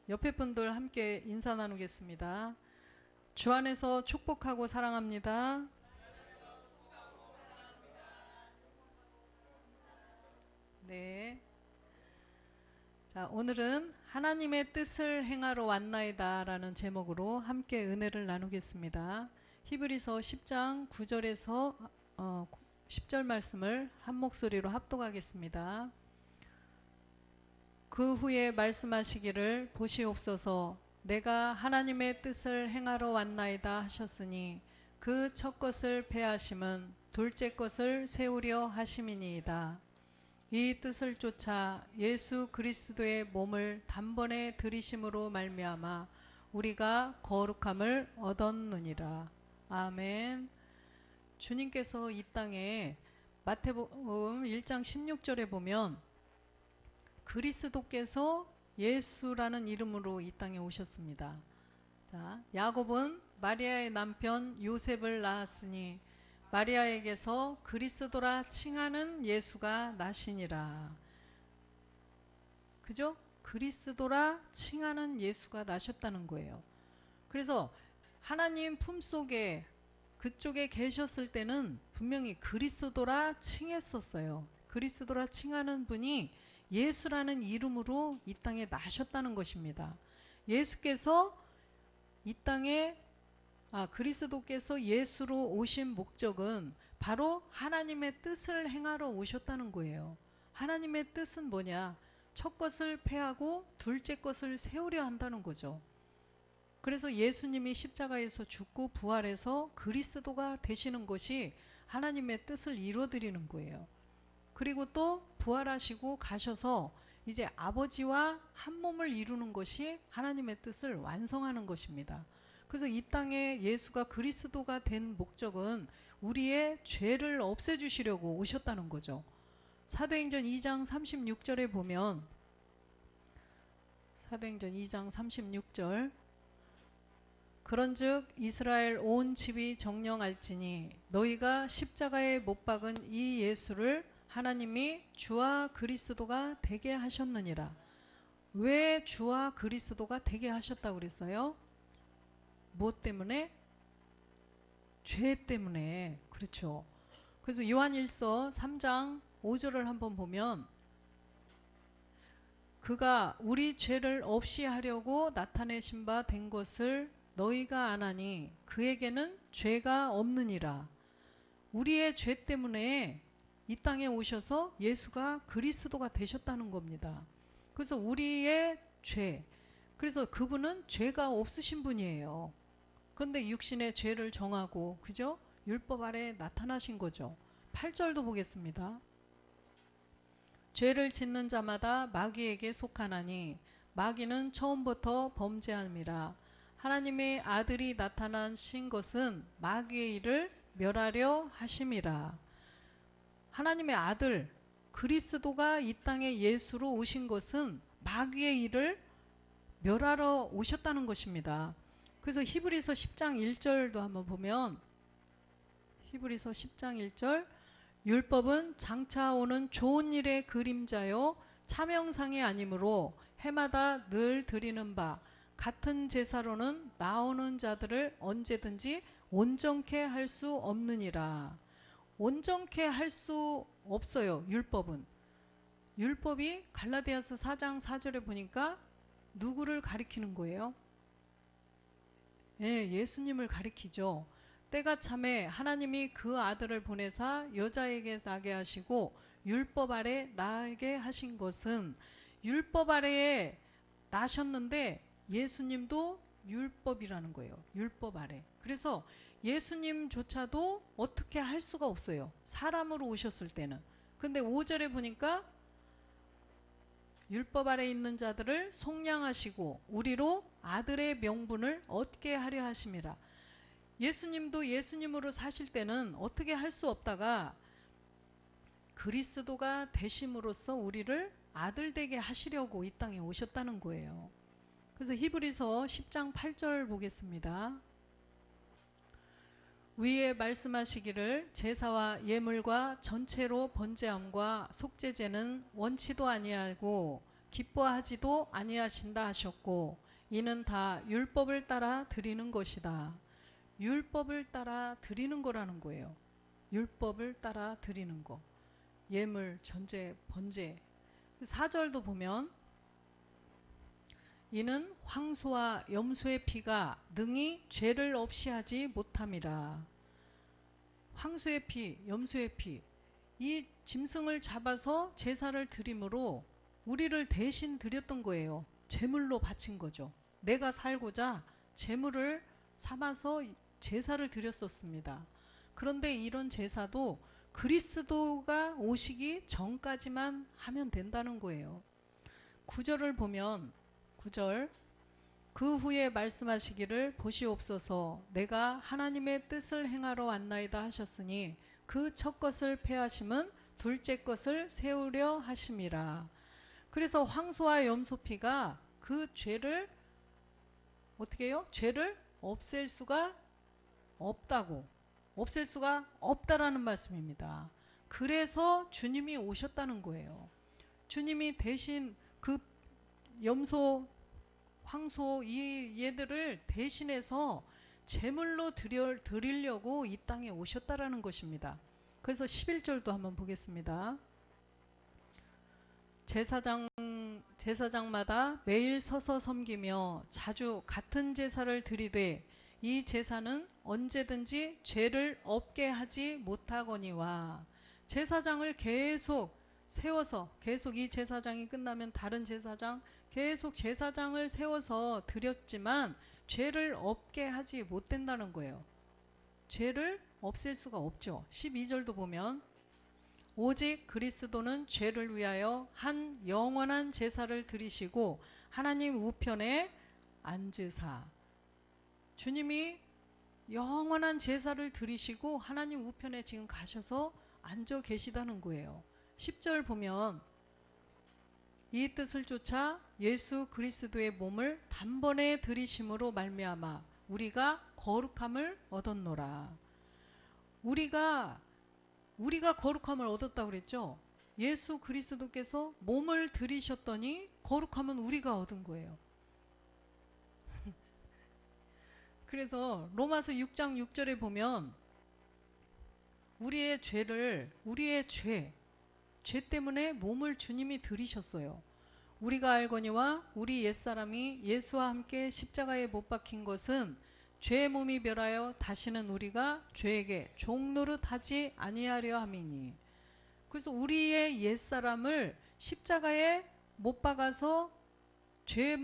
옆에 분들 함께 인사 나누겠습니다. 주 안에서 축복하고 사랑합니다. 네. 자, 오늘은 하나님의 뜻을 행하러 왔나이다 라는 제목으로 함께 은혜를 나누겠습니다. 히브리서 10장 9절에서 10절 말씀을 한 목소리로 합독하겠습니다. 그 후에 말씀하시기를 보시옵소서 내가 하나님의 뜻을 행하러 왔나이다 하셨으니 그 첫 것을 패하심은 둘째 것을 세우려 하심이니이다. 이 뜻을 쫓아 예수 그리스도의 몸을 단번에 들이심으로 말미암아 우리가 거룩함을 얻었느니라. 아멘. 주님께서 이 땅에 마태복음 1장 16절에 보면 그리스도께서 예수라는 이름으로 이 땅에 오셨습니다. 자, 야곱은 마리아의 남편 요셉을 낳았으니 마리아에게서 그리스도라 칭하는 예수가 나시니라. 그죠? 그리스도라 칭하는 예수가 나셨다는 거예요. 그래서 하나님 품속에 그쪽에 계셨을 때는 분명히 그리스도라 칭했었어요. 그리스도라 칭하는 분이 예수라는 이름으로 이 땅에 나셨다는 것입니다. 예수께서 이 땅에 그리스도께서 예수로 오신 목적은 바로 하나님의 뜻을 행하러 오셨다는 거예요. 하나님의 뜻은 뭐냐? 첫 것을 패하고 둘째 것을 세우려 한다는 거죠. 그래서 예수님이 십자가에서 죽고 부활해서 그리스도가 되시는 것이 하나님의 뜻을 이루어드리는 거예요. 그리고 또 부활하시고 가셔서 이제 아버지와 한 몸을 이루는 것이 하나님의 뜻을 완성하는 것입니다. 그래서 이 땅에 예수가 그리스도가 된 목적은 우리의 죄를 없애주시려고 오셨다는 거죠. 사도행전 2장 36절에 보면 사도행전 2장 36절 그런즉 이스라엘 온 집이 정령할지니 너희가 십자가에 못 박은 이 예수를 하나님이 주와 그리스도가 되게 하셨느니라. 왜 주와 그리스도가 되게 하셨다고 그랬어요? 무엇 때문에? 죄 때문에. 그렇죠. 그래서 요한일서 3장 5절을 한번 보면 그가 우리 죄를 없이 하려고 나타내신 바 된 것을 너희가 아나니 그에게는 죄가 없느니라. 우리의 죄 때문에 이 땅에 오셔서 예수가 그리스도가 되셨다는 겁니다. 그래서 우리의 죄, 그래서 그분은 죄가 없으신 분이에요. 그런데 육신의 죄를 정하고 그죠? 율법 아래 나타나신 거죠. 8절도 보겠습니다. 죄를 짓는 자마다 마귀에게 속하나니 마귀는 처음부터 범죄함이라. 하나님의 아들이 나타나신 것은 마귀의 일을 멸하려 하심이라. 하나님의 아들 그리스도가 이 땅에 예수로 오신 것은 마귀의 일을 멸하러 오셨다는 것입니다. 그래서 히브리서 10장 1절도 한번 보면 히브리서 10장 1절 율법은 장차 오는 좋은 일의 그림자요 차명상이 아니므로 해마다 늘 드리는 바 같은 제사로는 나오는 자들을 언제든지 온전케 할 수 없느니라. 온전케 할 수 없어요. 율법은. 율법이 갈라디아서 4장 4절에 보니까 누구를 가리키는 거예요? 예수님을 가리키죠. 때가 참에 하나님이 그 아들을 보내사 여자에게 나게 하시고 율법 아래 나게 하신 것은 율법 아래에 나셨는데 예수님도 율법이라는 거예요. 율법 아래. 그래서 예수님조차도 어떻게 할 수가 없어요. 사람으로 오셨을 때는. 근데 5절에 보니까 율법 아래 있는 자들을 속량하시고 우리로 아들의 명분을 얻게 하려 하심이라. 예수님도 예수님으로 사실 때는 어떻게 할 수 없다가 그리스도가 되심으로써 우리를 아들 되게 하시려고 이 땅에 오셨다는 거예요. 그래서 히브리서 10장 8절 보겠습니다. 위에 말씀하시기를 제사와 예물과 전체로 번제함과 속죄제는 원치도 아니하고 기뻐하지도 아니하신다 하셨고 이는 다 율법을 따라 드리는 것이다. 율법을 따라 드리는 거라는 거예요. 율법을 따라 드리는 거. 예물, 전제, 번제. 4절도 보면 이는 황소와 염소의 피가 능히 죄를 없이 하지 못함이라. 황소의 피, 염소의 피, 이 짐승을 잡아서 제사를 드림으로 우리를 대신 드렸던 거예요. 제물로 바친 거죠. 내가 살고자 제물을 삼아서 제사를 드렸었습니다. 그런데 이런 제사도 그리스도가 오시기 전까지만 하면 된다는 거예요. 9절을 보면 9절 그 후에 말씀하시기를 보시옵소서 내가 하나님의 뜻을 행하러 왔나이다 하셨으니 그 첫 것을 폐하심은 둘째 것을 세우려 하심이라. 그래서 황소와 염소 피가 그 죄를 어떻게 해요? 죄를 없앨 수가 없다고, 없앨 수가 없다라는 말씀입니다. 그래서 주님이 오셨다는 거예요. 주님이 대신 그 염소, 황소 얘들을 대신해서 제물로 드리려고 이 땅에 오셨다라는 것입니다. 그래서 11절도 한번 보겠습니다. 제사장마다 매일 서서 섬기며 자주 같은 제사를 드리되 이 제사는 언제든지 죄를 없게 하지 못하거니와. 제사장을 계속 세워서 계속 이 제사장이 끝나면 다른 제사장 계속 제사장을 세워서 드렸지만 죄를 없게 하지 못된다는 거예요. 죄를 없앨 수가 없죠. 12절도 보면 오직 그리스도는 죄를 위하여 한 영원한 제사를 드리시고 하나님 우편에 앉으사. 주님이 영원한 제사를 드리시고 하나님 우편에 지금 가셔서 앉아 계시다는 거예요. 10절 보면 이 뜻을 쫓아 예수 그리스도의 몸을 단번에 드리심으로 말미암아 우리가 거룩함을 얻었노라. 우리가 거룩함을 얻었다고 그랬죠. 예수 그리스도께서 몸을 드리셨더니 거룩함은 우리가 얻은 거예요. 그래서 로마서 6장 6절에 보면 우리의 죄 때문에 몸을 주님이 드리셨어요. 우리가 알거니와 우리 옛사람이 예수와 함께 십자가에 못 박힌 것은 죄의 몸이 멸하여 다시는 우리가 죄에게 종노릇하지 아니하려 함이니. 그래서 우리의 옛사람을 십자가에 못 박아서 죄의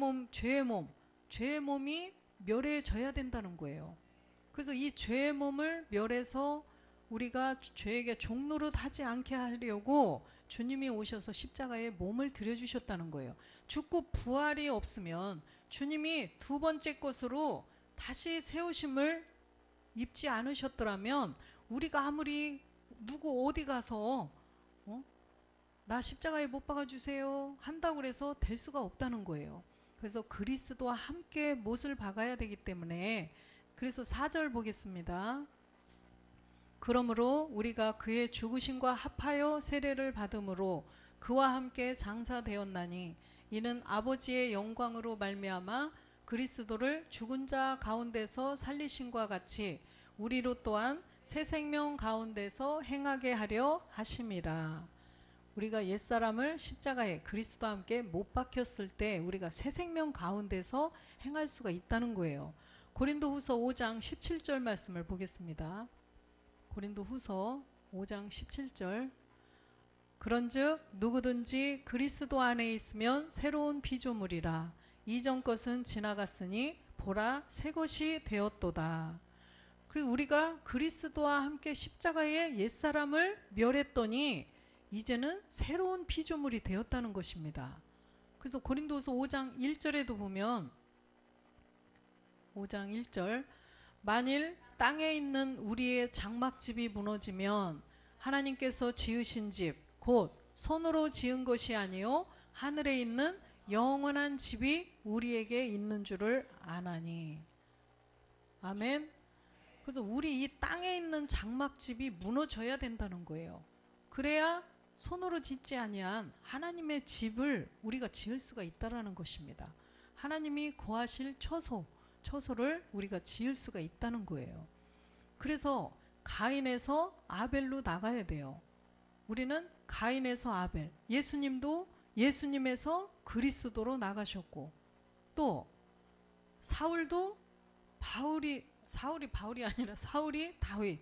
몸이 멸해져야 된다는 거예요. 그래서 이 죄의 몸을 멸해서 우리가 죄에게 종노릇하지 않게 하려고 주님이 오셔서 십자가에 몸을 들여주셨다는 거예요. 죽고 부활이 없으면 주님이 두 번째 것으로 다시 세우심을 입지 않으셨더라면 우리가 아무리 누구 어디 가서 나 십자가에 못 박아주세요 한다고 그래서 될 수가 없다는 거예요. 그래서 그리스도와 함께 못을 박아야 되기 때문에 그래서 4절 보겠습니다. 그러므로 우리가 그의 죽으심과 합하여 세례를 받음으로 그와 함께 장사되었나니 이는 아버지의 영광으로 말미암아 그리스도를 죽은 자 가운데서 살리심과 같이 우리로 또한 새 생명 가운데서 행하게 하려 하심이라. 우리가 옛사람을 십자가에 그리스도와 함께 못 박혔을 때 우리가 새 생명 가운데서 행할 수가 있다는 거예요. 고린도후서 5장 17절 말씀을 보겠습니다. 고린도후서 5장 17절 그런즉 누구든지 그리스도 안에 있으면 새로운 피조물이라 이전 것은 지나갔으니 보라 새 것이 되었도다. 그리고 우리가 그리스도와 함께 십자가에 옛사람을 멸했더니 이제는 새로운 피조물이 되었다는 것입니다. 그래서 고린도후서 5장 1절에도 보면 5장 1절 만일 땅에 있는 우리의 장막집이 무너지면 하나님께서 지으신 집 곧 손으로 지은 것이 아니요 하늘에 있는 영원한 집이 우리에게 있는 줄을 아나니. 아멘. 그래서 우리 이 땅에 있는 장막집이 무너져야 된다는 거예요. 그래야 손으로 짓지 아니한 하나님의 집을 우리가 지을 수가 있다라는 것입니다. 하나님이 거하실 처소를 우리가 지을 수가 있다는 거예요. 그래서 가인에서 아벨로 나가야 돼요. 우리는 가인에서 아벨, 예수님도 예수님에서 그리스도로 나가셨고, 또 사울도 바울이 아니라 사울이 다윗.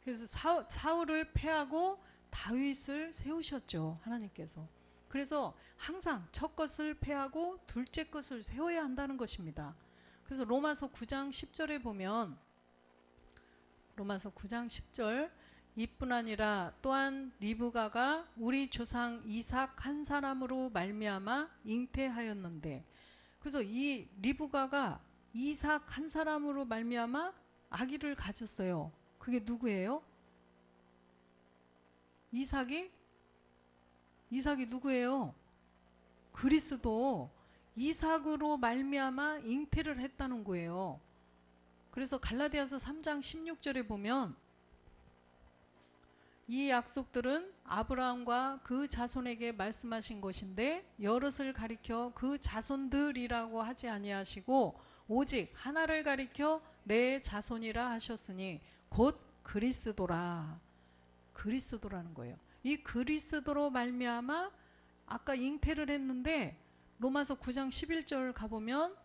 그래서 사울을 패하고 다윗을 세우셨죠, 하나님께서. 그래서 항상 첫 것을 패하고 둘째 것을 세워야 한다는 것입니다. 그래서 로마서 9장 10절에 보면, 로마서 9장 10절, 이뿐 아니라 또한 리브가가 우리 조상 이삭 한 사람으로 말미암아 잉태하였는데, 그래서 이 리브가가 이삭 한 사람으로 말미암아 아기를 가졌어요. 그게 누구예요? 이삭이 누구예요? 그리스도. 이삭으로 말미암아 잉태를 했다는 거예요. 그래서 갈라디아서 3장 16절에 보면, 이 약속들은 아브라함과 그 자손에게 말씀하신 것인데 여럿을 가리켜 그 자손들이라고 하지 아니하시고 오직 하나를 가리켜 내 자손이라 하셨으니 곧 그리스도라. 그리스도라는 거예요. 이 그리스도로 말미암아 아까 잉태를 했는데, 로마서 9장 11절 가보면,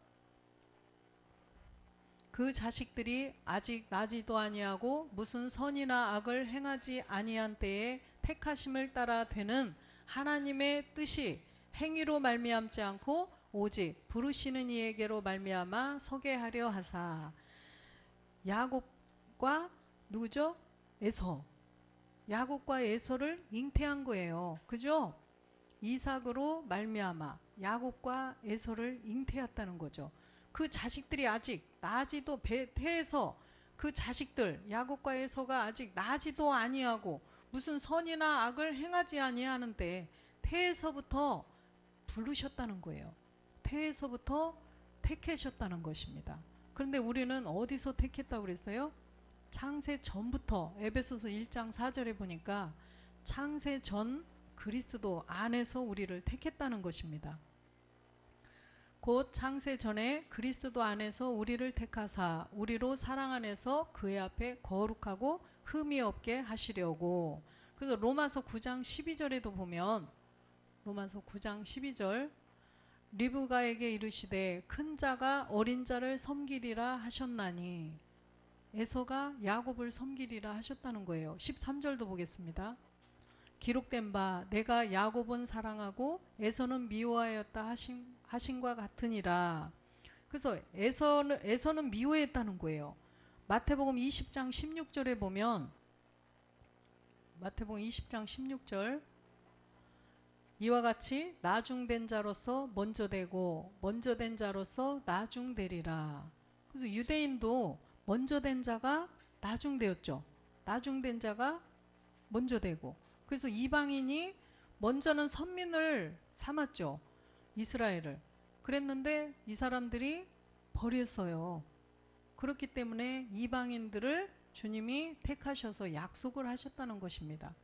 그 자식들이 아직 나지도 아니하고 무슨 선이나 악을 행하지 아니한 때에 택하심을 따라 되는 하나님의 뜻이 행위로 말미암지 않고 오직 부르시는 이에게로 말미암아 서게 하려 하사. 야곱과 누구죠? 에서. 야곱과 에서를 잉태한 거예요. 그죠? 이삭으로 말미암아 야곱과 에서를 잉태했다는 거죠. 그 자식들이 아직 나지도 태에서, 그 자식들 야곱과 에서가 아직 나지도 아니하고 무슨 선이나 악을 행하지 아니하는데 태에서부터 부르셨다는 거예요. 태에서부터 택하셨다는 것입니다. 그런데 우리는 어디서 택했다고 그랬어요? 창세 전부터. 에베소서 1장 4절에 보니까 창세 전 그리스도 안에서 우리를 택했다는 것입니다. 곧 창세 전에 그리스도 안에서 우리를 택하사 우리로 사랑 안에서 그의 앞에 거룩하고 흠이 없게 하시려고. 그래서 로마서 9장 12절에도 보면, 로마서 9장 12절, 리브가에게 이르시되 큰 자가 어린 자를 섬기리라 하셨나니, 에서가 야곱을 섬기리라 하셨다는 거예요. 13절도 보겠습니다. 기록된 바 내가 야곱은 사랑하고 에서는 미워하였다 하신과 같으니라. 그래서 에서는 미워했다는 거예요. 마태복음 20장 16절에 보면, 마태복음 20장 16절, 이와 같이 나중된 자로서 먼저 되고 먼저 된 자로서 나중되리라. 그래서 유대인도 먼저 된 자가 나중되었죠. 나중된 자가 먼저 되고, 그래서 이방인이 먼저는 선민을 삼았죠. 이스라엘을. 그랬는데 이 사람들이 버렸어요. 그렇기 때문에 이방인들을 주님이 택하셔서 약속을 하셨다는 것입니다.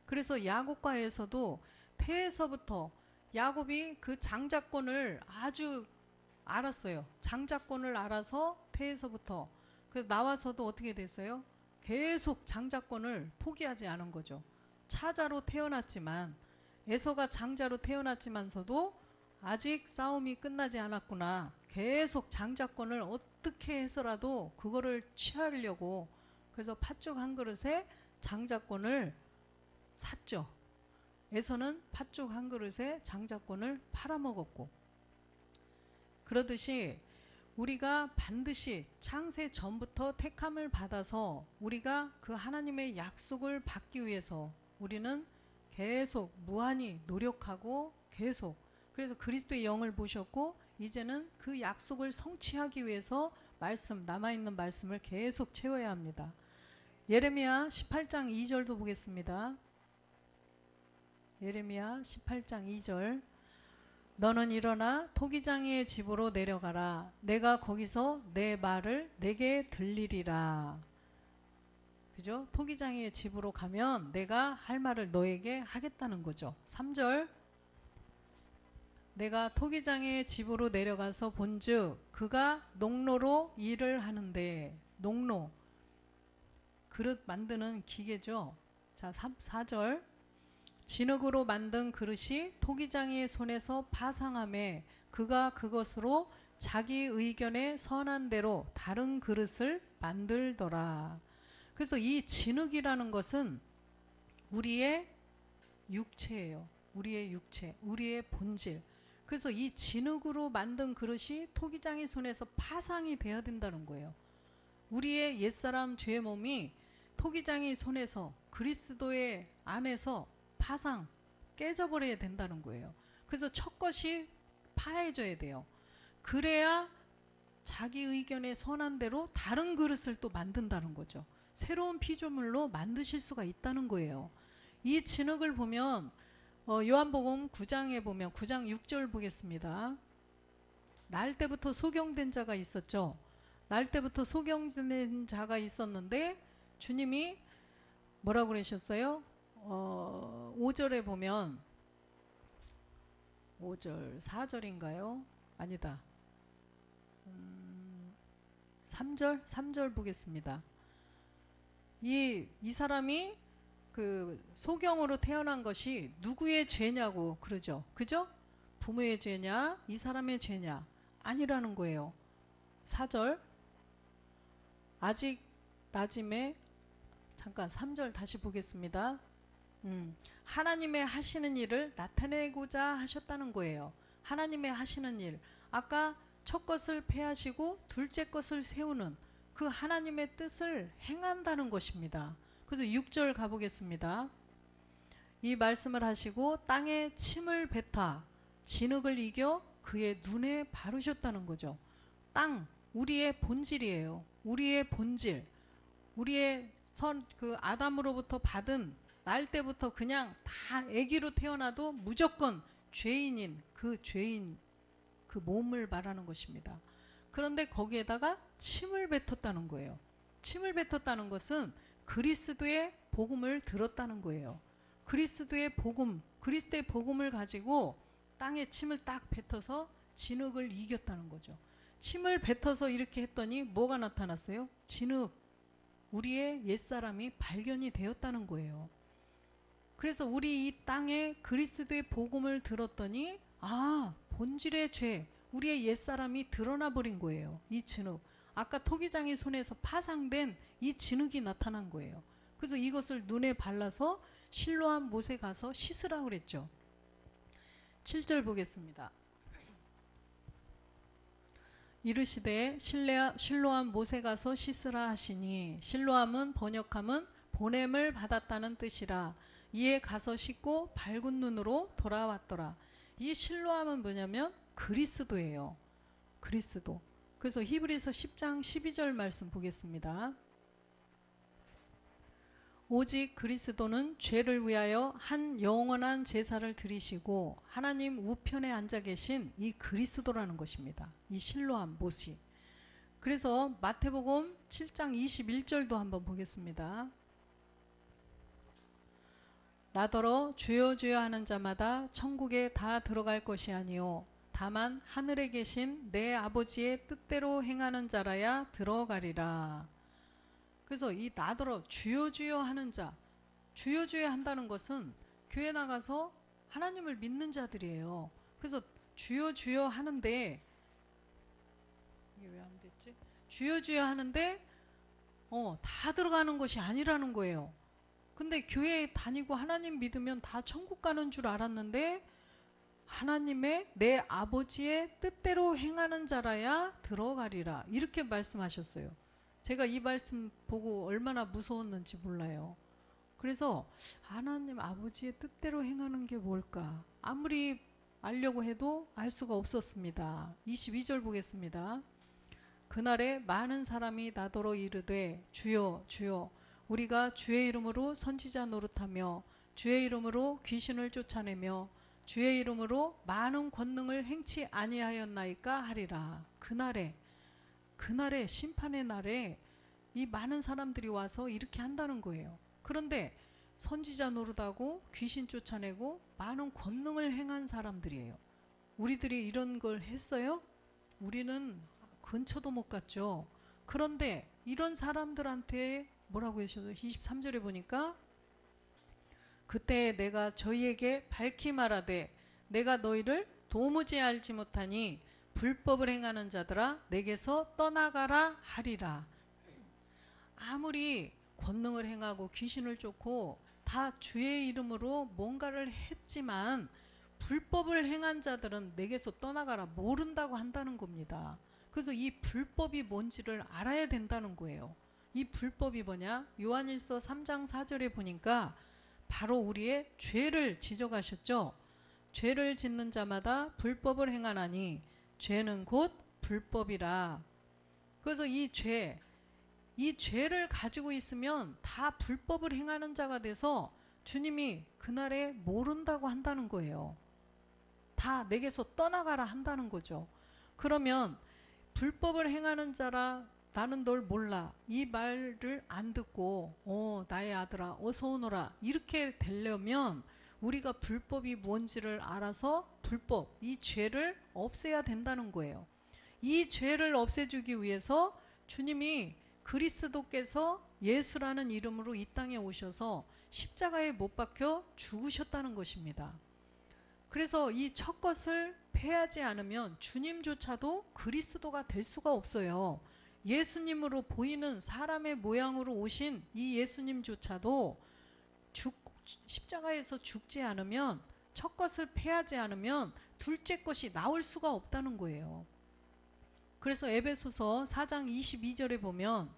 그래서 야곱과 에서도 태에서부터 야곱이 그 장자권을 아주 알았어요. 장자권을 알아서 태에서부터. 그래서 나와서도 어떻게 됐어요? 계속 장자권을 포기하지 않은 거죠. 차자로 태어났지만, 에서가 장자로 태어났지만서도 아직 싸움이 끝나지 않았구나. 계속 장자권을 어떻게 해서라도 그거를 취하려고, 그래서 팥죽 한 그릇에 장자권을 샀죠. 에서는 팥죽 한 그릇에 장자권을 팔아먹었고, 그러듯이 우리가 반드시 창세 전부터 택함을 받아서 우리가 그 하나님의 약속을 받기 위해서 우리는 계속 무한히 노력하고 계속, 그래서 그리스도의 영을 보셨고 이제는 그 약속을 성취하기 위해서 남아있는 말씀을 계속 채워야 합니다. 예레미야 18장 2절도 보겠습니다. 예레미야 18장 2절, 너는 일어나 토기장이의 집으로 내려가라. 내가 거기서 내 말을 내게 들리리라. 그죠? 토기장의 집으로 가면 내가 할 말을 너에게 하겠다는 거죠. 3절. 내가 토기장의 집으로 내려가서 본즉 그가 농로로 일을 하는데, 농로, 그릇 만드는 기계죠. 자, 4절. 진흙으로 만든 그릇이 토기장의 손에서 파상함에 그가 그것으로 자기 의견에 선한 대로 다른 그릇을 만들더라. 그래서 이 진흙이라는 것은 우리의 육체예요. 우리의 육체, 우리의 본질. 그래서 이 진흙으로 만든 그릇이 토기장의 손에서 파상이 돼야 된다는 거예요. 우리의 옛사람 죄의 몸이 토기장의 손에서, 그리스도의 안에서 파상, 깨져버려야 된다는 거예요. 그래서 첫 것이 파해져야 돼요. 그래야 자기 의견에 선한 대로 다른 그릇을 또 만든다는 거죠. 새로운 피조물로 만드실 수가 있다는 거예요. 이 진흙을 보면 요한복음 9장에 보면 9장 6절 보겠습니다. 날 때부터 소경된 자가 있었죠. 날 때부터 소경된 자가 있었는데 주님이 뭐라고 그러셨어요? 5절에 보면 5절 4절인가요? 아니다. 3절 보겠습니다. 이 사람이 그 소경으로 태어난 것이 누구의 죄냐고 그러죠. 그죠? 부모의 죄냐? 이 사람의 죄냐? 아니라는 거예요. 4절. 아직 낮임에, 잠깐 3절 다시 보겠습니다. 하나님의 하시는 일을 나타내고자 하셨다는 거예요. 하나님의 하시는 일. 아까 첫 것을 폐하시고 둘째 것을 세우는 그 하나님의 뜻을 행한다는 것입니다. 그래서 6절 가보겠습니다. 이 말씀을 하시고 땅에 침을 뱉어 진흙을 이겨 그의 눈에 바르셨다는 거죠. 땅, 우리의 본질이에요. 우리의 본질. 우리의 그 아담으로부터 받은 날 때부터 그냥 다 아기로 태어나도 무조건 죄인인 그 죄인, 그 몸을 말하는 것입니다. 그런데 거기에다가 침을 뱉었다는 거예요. 침을 뱉었다는 것은 그리스도의 복음을 들었다는 거예요. 그리스도의 복음, 그리스도의 복음을 가지고 땅에 침을 딱 뱉어서 진흙을 이겼다는 거죠. 침을 뱉어서 이렇게 했더니 뭐가 나타났어요? 진흙, 우리의 옛사람이 발견이 되었다는 거예요. 그래서 우리 이 땅에 그리스도의 복음을 들었더니 본질의 죄, 우리의 옛사람이 드러나 버린 거예요. 이 진흙. 아까 토기장의 손에서 파상된 이 진흙이 나타난 거예요. 그래서 이것을 눈에 발라서 실로암 못에 가서 씻으라고 그랬죠. 7절 보겠습니다. 이르시되 실로암 못에 가서 씻으라 하시니, 실로암은 번역하면 보냄을 받았다는 뜻이라. 이에 가서 씻고 밝은 눈으로 돌아왔더라. 이 실로암은 뭐냐면 그리스도예요. 그리스도. 그래서 히브리서 10장 12절 말씀 보겠습니다. 오직 그리스도는 죄를 위하여 한 영원한 제사를 드리시고 하나님 우편에 앉아 계신 이 그리스도라는 것입니다. 이 실로암 못이. 그래서 마태복음 7장 21절도 한번 보겠습니다. 나더러 주여 주여 하는 자마다 천국에 다 들어갈 것이 아니요 다만 하늘에 계신 내 아버지의 뜻대로 행하는 자라야 들어가리라. 그래서 이 나더러 주여 주여 하는 자, 주여 주여 한다는 것은 교회 나가서 하나님을 믿는 자들이에요. 그래서 주여 주여 하는데, 이게 왜 안 됐지? 주여 주여 하는데 다 들어가는 것이 아니라는 거예요. 근데 교회 다니고 하나님 믿으면 다 천국 가는 줄 알았는데, 하나님의 내 아버지의 뜻대로 행하는 자라야 들어가리라, 이렇게 말씀하셨어요. 제가 이 말씀 보고 얼마나 무서웠는지 몰라요. 그래서 하나님 아버지의 뜻대로 행하는 게 뭘까? 아무리 알려고 해도 알 수가 없었습니다. 22절 보겠습니다. 그날에 많은 사람이 나더러 이르되 주여 주여 우리가 주의 이름으로 선지자 노릇하며 주의 이름으로 귀신을 쫓아내며 주의 이름으로 많은 권능을 행치 아니하였나이까 하리라. 그날에 심판의 날에 이 많은 사람들이 와서 이렇게 한다는 거예요. 그런데 선지자 노릇하고 귀신 쫓아내고 많은 권능을 행한 사람들이에요. 우리들이 이런 걸 했어요? 우리는 근처도 못 갔죠. 그런데 이런 사람들한테 뭐라고 하셔서 23절에 보니까 그때 내가 저희에게 밝히 말하되 내가 너희를 도무지 알지 못하니 불법을 행하는 자들아 내게서 떠나가라 하리라. 아무리 권능을 행하고 귀신을 쫓고 다 주의 이름으로 뭔가를 했지만 불법을 행한 자들은 내게서 떠나가라 모른다고 한다는 겁니다. 그래서 이 불법이 뭔지를 알아야 된다는 거예요. 이 불법이 뭐냐? 요한일서 3장 4절에 보니까 바로 우리의 죄를 지적하셨죠. 죄를 짓는 자마다 불법을 행하나니 죄는 곧 불법이라. 그래서 이 죄를 가지고 있으면 다 불법을 행하는 자가 돼서 주님이 그날에 모른다고 한다는 거예요. 다 내게서 떠나가라 한다는 거죠. 그러면 불법을 행하는 자라 나는 널 몰라 이 말을 안 듣고 나의 아들아 어서 오너라 이렇게 되려면 우리가 불법이 뭔지를 알아서 불법 이 죄를 없애야 된다는 거예요. 이 죄를 없애주기 위해서 주님이 그리스도께서 예수라는 이름으로 이 땅에 오셔서 십자가에 못 박혀 죽으셨다는 것입니다. 그래서 이 첫 것을 패하지 않으면 주님조차도 그리스도가 될 수가 없어요. 예수님으로 보이는 사람의 모양으로 오신 이 예수님조차도 십자가에서 죽지 않으면 첫 것을 패하지 않으면 둘째 것이 나올 수가 없다는 거예요. 그래서 에베소서 4장 22절에 보면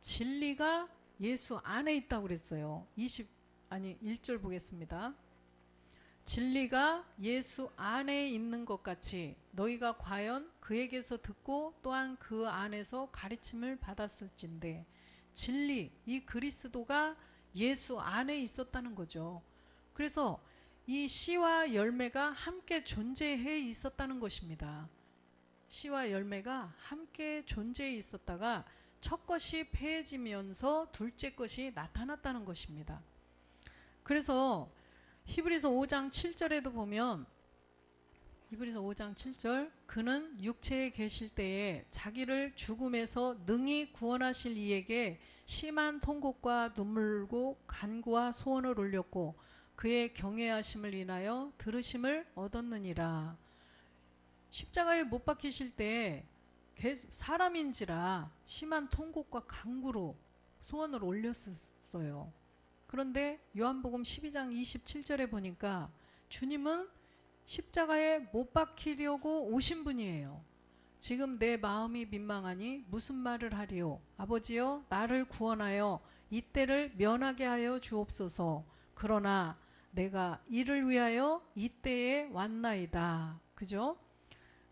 진리가 예수 안에 있다고 그랬어요. 1절 보겠습니다. 진리가 예수 안에 있는 것 같이 너희가 과연 그에게서 듣고 또한 그 안에서 가르침을 받았을진데 진리, 이 그리스도가 예수 안에 있었다는 거죠. 그래서 이 씨와 열매가 함께 존재해 있었다는 것입니다. 씨와 열매가 함께 존재해 있었다가 첫 것이 패해지면서 둘째 것이 나타났다는 것입니다. 그래서 히브리서 5장 7절에도 보면 히브리서 5장 7절 그는 육체에 계실 때에 자기를 죽음에서 능히 구원하실 이에게 심한 통곡과 눈물고 간구와 소원을 올렸고 그의 경외하심을 인하여 들으심을 얻었느니라. 십자가에 못 박히실 때 사람인지라 심한 통곡과 간구로 소원을 올렸었어요. 그런데 요한복음 12장 27절에 보니까 주님은 십자가에 못 박히려고 오신 분이에요. 지금 내 마음이 민망하니 무슨 말을 하리요? 아버지여 나를 구원하여 이때를 면하게 하여 주옵소서. 그러나 내가 이를 위하여 이때에 왔나이다. 그죠?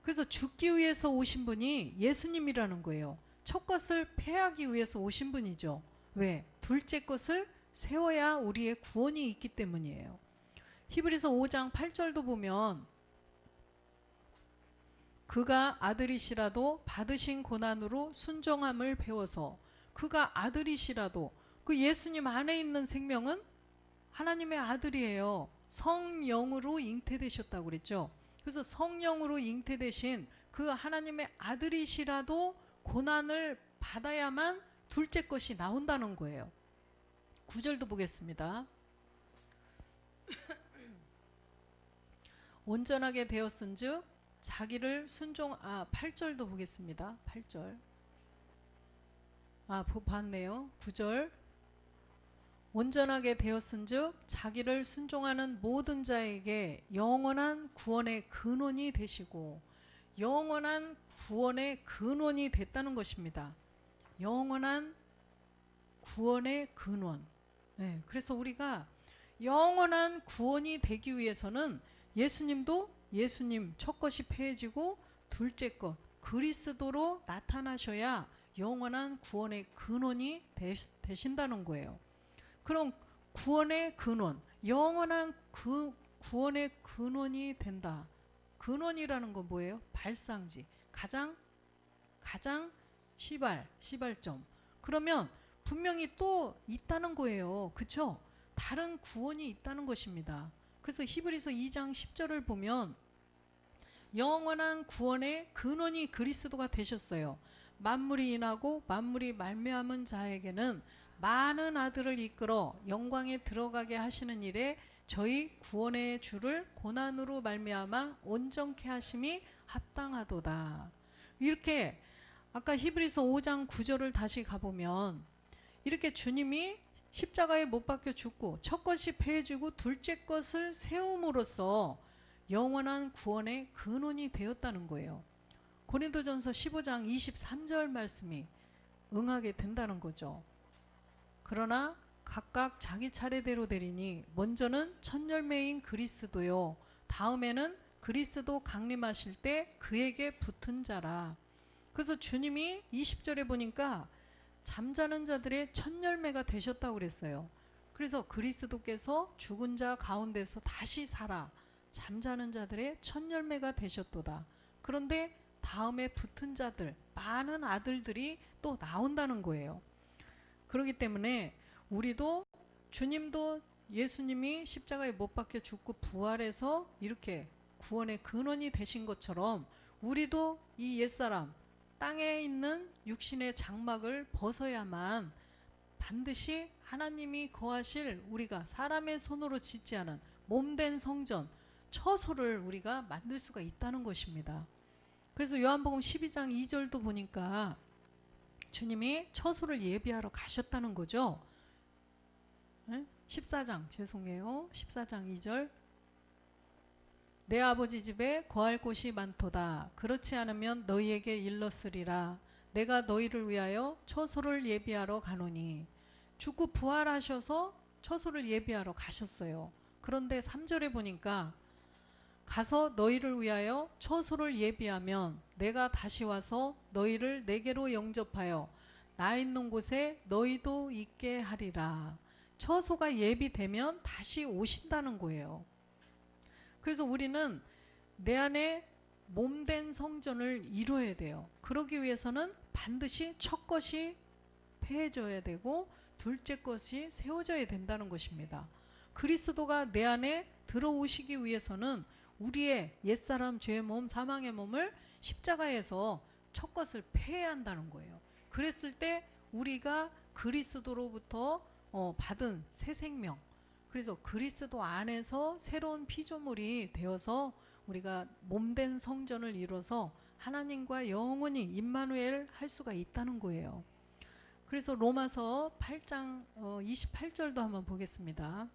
그래서 죽기 위해서 오신 분이 예수님이라는 거예요. 첫 것을 패하기 위해서 오신 분이죠. 왜? 둘째 것을 세워야 우리의 구원이 있기 때문이에요. 히브리서 5장 8절도 보면 그가 아들이시라도 받으신 고난으로 순종함을 배워서 그가 아들이시라도 그 예수님 안에 있는 생명은 하나님의 아들이에요. 성령으로 잉태되셨다고 그랬죠. 그래서 성령으로 잉태되신 그 하나님의 아들이시라도 고난을 받아야만 둘째 것이 나온다는 거예요. 9절도 보겠습니다. 온전하게 되었은즉 자기를 8절도 보겠습니다. 8절. 봤네요. 9절. 온전하게 되었은즉 자기를 순종하는 모든 자에게 영원한 구원의 근원이 되시고 영원한 구원의 근원이 됐다는 것입니다. 영원한 구원의 근원. 네, 그래서 우리가 영원한 구원이 되기 위해서는 예수님도 예수님 첫 것이 패해지고 둘째 것 그리스도로 나타나셔야 영원한 구원의 근원이 되신다는 거예요. 그럼 구원의 근원, 영원한 구원의 근원이 된다. 근원이라는 건 뭐예요? 발상지. 가장 시발점. 그러면 분명히 또 있다는 거예요. 그렇죠? 다른 구원이 있다는 것입니다. 그래서 히브리서 2장 10절을 보면 영원한 구원의 근원이 그리스도가 되셨어요. 만물이 인하고 만물이 말미암은 자에게는 많은 아들을 이끌어 영광에 들어가게 하시는 일에 저희 구원의 주를 고난으로 말미암아 온전케 하심이 합당하도다. 이렇게 아까 히브리서 5장 9절을 다시 가보면 이렇게 주님이 십자가에 못 박혀 죽고 첫 것이 패해지고 둘째 것을 세움으로써 영원한 구원의 근원이 되었다는 거예요. 고린도전서 15장 23절 말씀이 응하게 된다는 거죠. 그러나 각각 자기 차례대로 되리니 먼저는 첫 열매인 그리스도요 다음에는 그리스도 강림하실 때 그에게 붙은 자라. 그래서 주님이 20절에 보니까 잠자는 자들의 첫 열매가 되셨다고 그랬어요. 그래서 그리스도께서 죽은 자 가운데서 다시 살아 잠자는 자들의 첫 열매가 되셨도다. 그런데 다음에 붙은 자들, 많은 아들들이 또 나온다는 거예요. 그렇기 때문에 우리도 주님도 예수님이 십자가에 못 박혀 죽고 부활해서 이렇게 구원의 근원이 되신 것처럼 우리도 이 옛사람, 땅에 있는 육신의 장막을 벗어야만 반드시 하나님이 거하실 우리가 사람의 손으로 짓지 않은 몸된 성전, 처소를 우리가 만들 수가 있다는 것입니다. 그래서 요한복음 12장 2절도 보니까 주님이 처소를 예비하러 가셨다는 거죠. 14장 죄송해요. 14장 2절 내 아버지 집에 거할 곳이 많도다. 그렇지 않으면 너희에게 일렀으리라. 내가 너희를 위하여 처소를 예비하러 가노니. 죽고 부활하셔서 처소를 예비하러 가셨어요. 그런데 3절에 보니까 가서 너희를 위하여 처소를 예비하면 내가 다시 와서 너희를 내게로 영접하여 나 있는 곳에 너희도 있게 하리라. 처소가 예비되면 다시 오신다는 거예요. 그래서 우리는 내 안에 몸된 성전을 이루어야 돼요. 그러기 위해서는 반드시 첫 것이 패해져야 되고 둘째 것이 세워져야 된다는 것입니다. 그리스도가 내 안에 들어오시기 위해서는 우리의 옛사람 죄의 몸, 사망의 몸을 십자가에서 첫 것을 패해야 한다는 거예요. 그랬을 때 우리가 그리스도로부터 받은 새 생명, 그래서 그리스도 안에서 새로운 피조물이 되어서 우리가 몸된 성전을 이뤄서 하나님과 영원히 임마누엘 할 수가 있다는 거예요. 그래서 로마서 8장 28절도 한번 보겠습니다.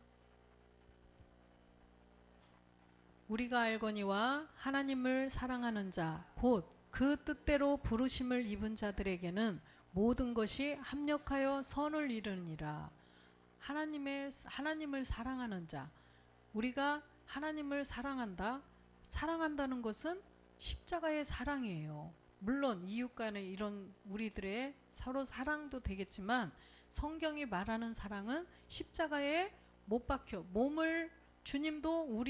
우리가 알거니와 하나님을 사랑하는 자 곧 그 뜻대로 부르심을 입은 자들에게는 모든 것이 합력하여 선을 이루니라. 하나님을 사랑하는 자, 우리가 하나님을 사랑한다는 것은 십자가의 사랑이에요. 물론 이웃 간의 이런 우리들의 서로 사랑도 되겠지만 성경이 말하는 사랑은 십자가에 못 박혀 주님도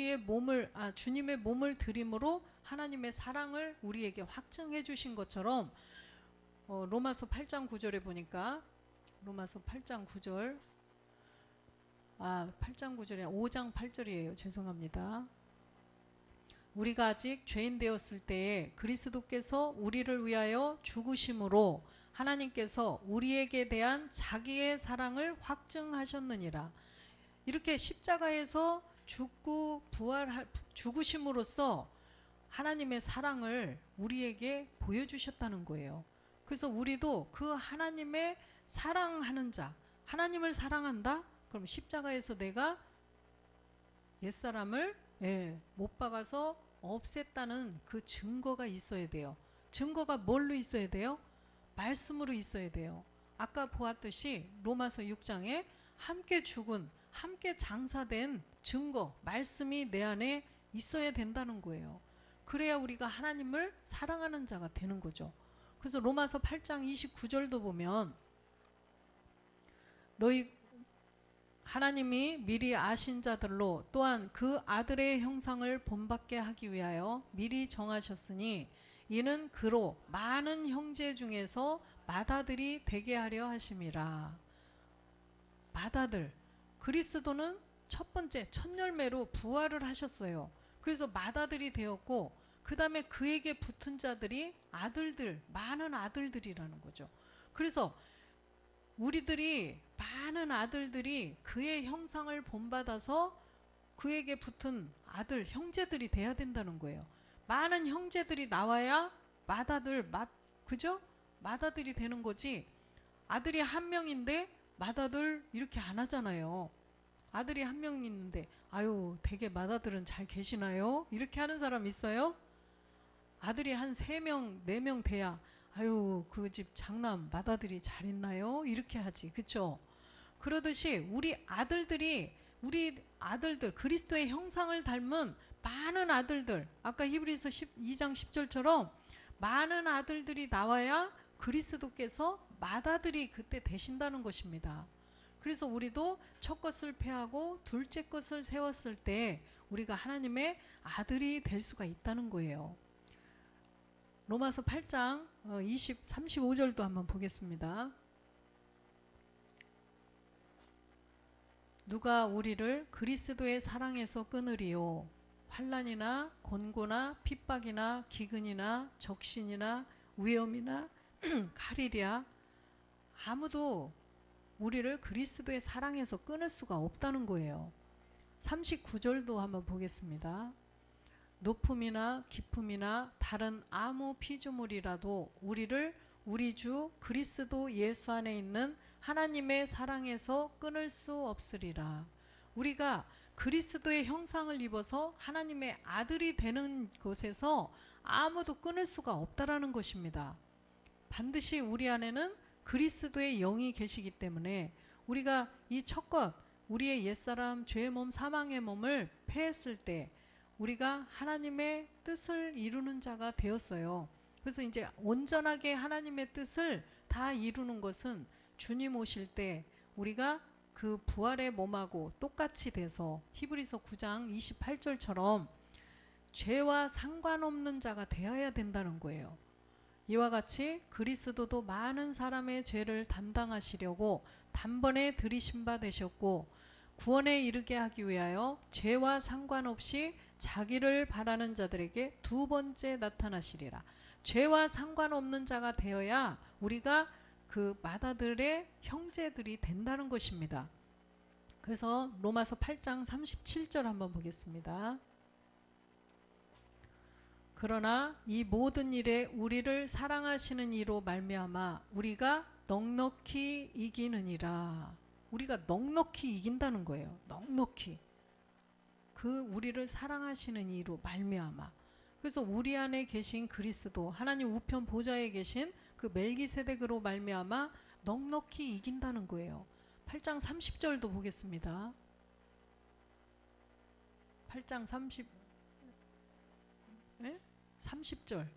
주님의 몸을 드림으로 하나님의 사랑을 우리에게 확증해 주신 것처럼 로마서 8장 9절에 보니까 로마서 8장 9절 8장 9절이 5장 8절이에요. 죄송합니다. 우리가 아직 죄인 되었을 때에 그리스도께서 우리를 위하여 죽으심으로 하나님께서 우리에게 대한 자기의 사랑을 확증하셨느니라. 이렇게 십자가에서 죽으심으로써 하나님의 사랑을 우리에게 보여주셨다는 거예요. 그래서 우리도 그 하나님의 사랑하는 자, 하나님을 사랑한다? 그럼 십자가에서 내가 옛사람을 못 박아서 없앴다는 그 증거가 있어야 돼요. 증거가 뭘로 있어야 돼요? 말씀으로 있어야 돼요. 아까 보았듯이 로마서 6장에 함께 죽은, 함께 장사된 증거, 말씀이 내 안에 있어야 된다는 거예요. 그래야 우리가 하나님을 사랑하는 자가 되는 거죠. 그래서 로마서 8장 29절도 보면 너희 하나님이 미리 아신 자들로 또한 그 아들의 형상을 본받게 하기 위하여 미리 정하셨으니 이는 그로 많은 형제 중에서 맏아들이 되게 하려 하심이라. 맏아들. 그리스도는 첫 번째 첫 열매로 부활을 하셨어요. 그래서 맏아들이 되었고 그 다음에 그에게 붙은 자들이 아들들, 많은 아들들이라는 거죠. 그래서 우리들이 많은 아들들이 그의 형상을 본받아서 그에게 붙은 아들, 형제들이 돼야 된다는 거예요. 많은 형제들이 나와야 맏아들, 그죠? 맏아들이 되는 거지. 아들이 한 명인데 맏아들 이렇게 안 하잖아요. 아들이 한 명 있는데 아유 되게 맏아들은 잘 계시나요? 이렇게 하는 사람 있어요? 아들이 한 3명, 4명 돼야 아유 그 집 장남 맏아들이 잘 있나요? 이렇게 하지. 그쵸? 그러듯이 우리 아들들 그리스도의 형상을 닮은 많은 아들들, 아까 히브리서 2장 10절처럼 많은 아들들이 나와야 그리스도께서 맏아들이 그때 되신다는 것입니다. 그래서 우리도 첫 것을 패하고 둘째 것을 세웠을 때 우리가 하나님의 아들이 될 수가 있다는 거예요. 로마서 8장 35절도 한번 보겠습니다. 누가 우리를 그리스도의 사랑에서 끊으리요? 환난이나 곤고나 핍박이나 기근이나 적신이나 위험이나 칼이랴. 아무도 우리를 그리스도의 사랑에서 끊을 수가 없다는 거예요. 39절도 한번 보겠습니다. 높음이나 깊음이나 다른 아무 피조물이라도 우리를 우리 주 그리스도 예수 안에 있는 하나님의 사랑에서 끊을 수 없으리라. 우리가 그리스도의 형상을 입어서 하나님의 아들이 되는 곳에서 아무도 끊을 수가 없다라는 것입니다. 반드시 우리 안에는 그리스도의 영이 계시기 때문에 우리가 이 첫 것, 우리의 옛사람 죄의 몸 사망의 몸을 패했을 때 우리가 하나님의 뜻을 이루는 자가 되었어요. 그래서 이제 온전하게 하나님의 뜻을 다 이루는 것은 주님 오실 때 우리가 그 부활의 몸하고 똑같이 돼서 히브리서 9장 28절처럼 죄와 상관없는 자가 되어야 된다는 거예요. 이와 같이 그리스도도 많은 사람의 죄를 담당하시려고 단번에 들이신 바 되셨고 구원에 이르게 하기 위하여 죄와 상관없이 자기를 바라는 자들에게 두 번째 나타나시리라. 죄와 상관없는 자가 되어야 우리가 그 맏아들의 형제들이 된다는 것입니다. 그래서 로마서 8장 37절 한번 보겠습니다. 그러나 이 모든 일에 우리를 사랑하시는 이로 말미암아 우리가 넉넉히 이기느니라. 우리가 넉넉히 이긴다는 거예요. 넉넉히. 그 우리를 사랑하시는 이로 말미암아. 그래서 우리 안에 계신 그리스도, 하나님 우편 보좌에 계신 그 멜기세덱으로 말미암아 넉넉히 이긴다는 거예요. 8장 30절도 보겠습니다. 8장 30절.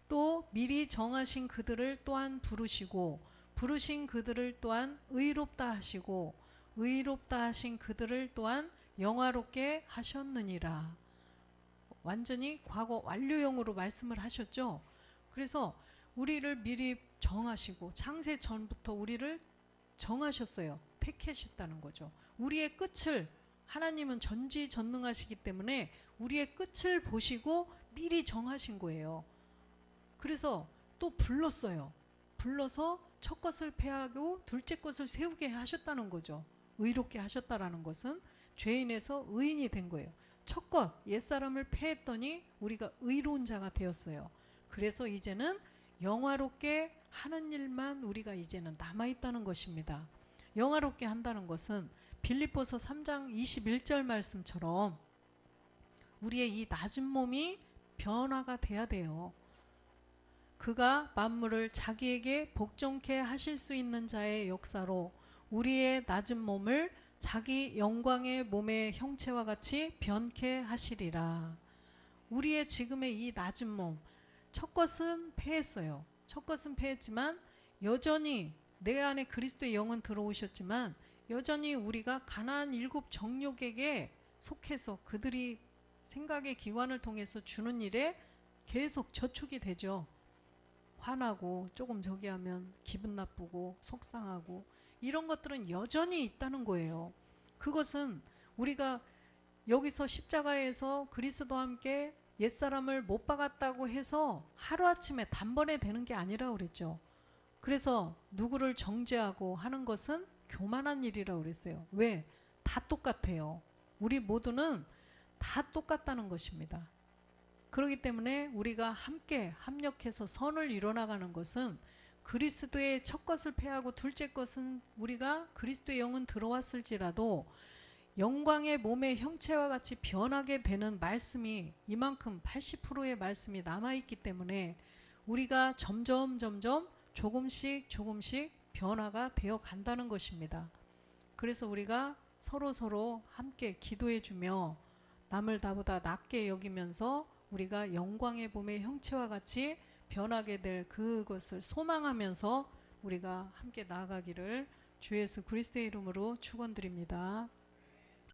또 미리 정하신 그들을 또한 부르시고 부르신 그들을 또한 의롭다 하시고 의롭다 하신 그들을 또한 영화롭게 하셨느니라. 완전히 과거 완료형으로 말씀을 하셨죠. 그래서 우리를 미리 정하시고 창세 전부터 우리를 정하셨어요. 택하셨다는 거죠. 우리의 끝을 하나님은 전지전능하시기 때문에 우리의 끝을 보시고 미리 정하신 거예요. 그래서 또 불렀어요. 불러서 첫 것을 패하고 둘째 것을 세우게 하셨다는 거죠. 의롭게 하셨다라는 것은 죄인에서 의인이 된 거예요. 첫 것, 옛사람을 패했더니 우리가 의로운 자가 되었어요. 그래서 이제는 영화롭게 하는 일만 우리가 이제는 남아있다는 것입니다. 영화롭게 한다는 것은 빌립보서 3장 21절 말씀처럼 우리의 이 낮은 몸이 변화가 돼야 돼요. 그가 만물을 자기에게 복종케 하실 수 있는 자의 역사로 우리의 낮은 몸을 자기 영광의 몸의 형체와 같이 변케 하시리라. 우리의 지금의 이 낮은 몸, 첫 것은 패했어요. 첫 것은 패했지만 여전히 내 안에 그리스도의 영은 들어오셨지만 여전히 우리가 가나안 7 정욕에게 속해서 그들이 생각의 기관을 통해서 주는 일에 계속 저촉이 되죠. 화나고 조금 저기 하면 기분 나쁘고 속상하고 이런 것들은 여전히 있다는 거예요. 그것은 우리가 여기서 십자가에서 그리스도와 함께 옛사람을 못 박았다고 해서 하루아침에 단번에 되는 게 아니라고 그랬죠. 그래서 누구를 정죄하고 하는 것은 교만한 일이라고 그랬어요. 왜? 다 똑같아요. 우리 모두는 다 똑같다는 것입니다. 그렇기 때문에 우리가 함께 합력해서 선을 이뤄나가는 것은 그리스도의 첫 것을 패하고 둘째 것은 우리가 그리스도의 영은 들어왔을지라도 영광의 몸의 형체와 같이 변하게 되는 말씀이 이만큼 80%의 말씀이 남아있기 때문에 우리가 점점 조금씩 변화가 되어 간다는 것입니다. 그래서 우리가 서로 함께 기도해주며 남을 나보다 낮게 여기면서 우리가 영광의 몸의 형체와 같이 변하게 될 그것을 소망하면서 우리가 함께 나아가기를 주 예수 그리스도의 이름으로 축원드립니다.